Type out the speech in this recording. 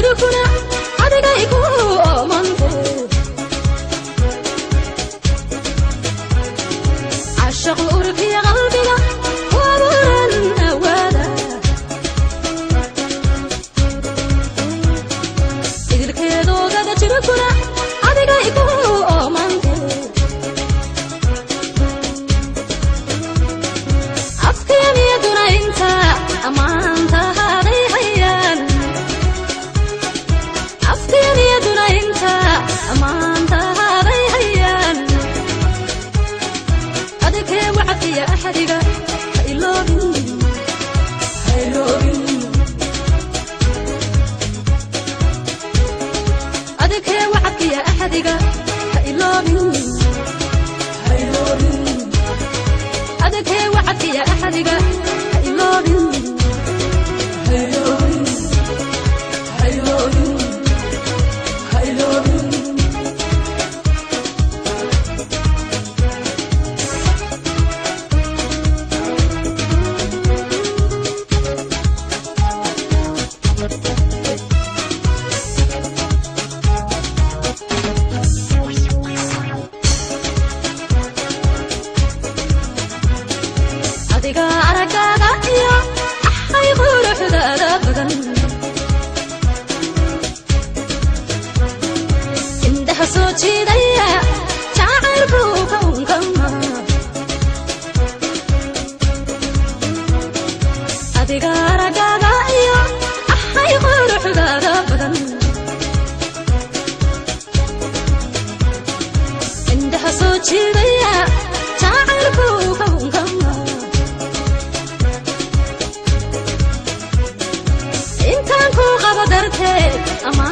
jirkuna adiga igu oomante عشق urki qalbiga waran awada idilkeedo gada jirkuna adiga igu oomante afkeeniyaduna inta amaanta hareeyaan afkeeniyaduna inta amaanta hareeyaan adake wacdiya ahadiga iloobin adake wacdiya ahadiga iloobin adake wacdiya ahadiga iloobin adiga aragada iyo ay quruxdaada badan indaha soo jiidaya jacaylku kawnkama adiga aragada iyo ay quruxdaada badan indaha soo jiidaya jacaylku kawnkama intaan ku qabo darteed ama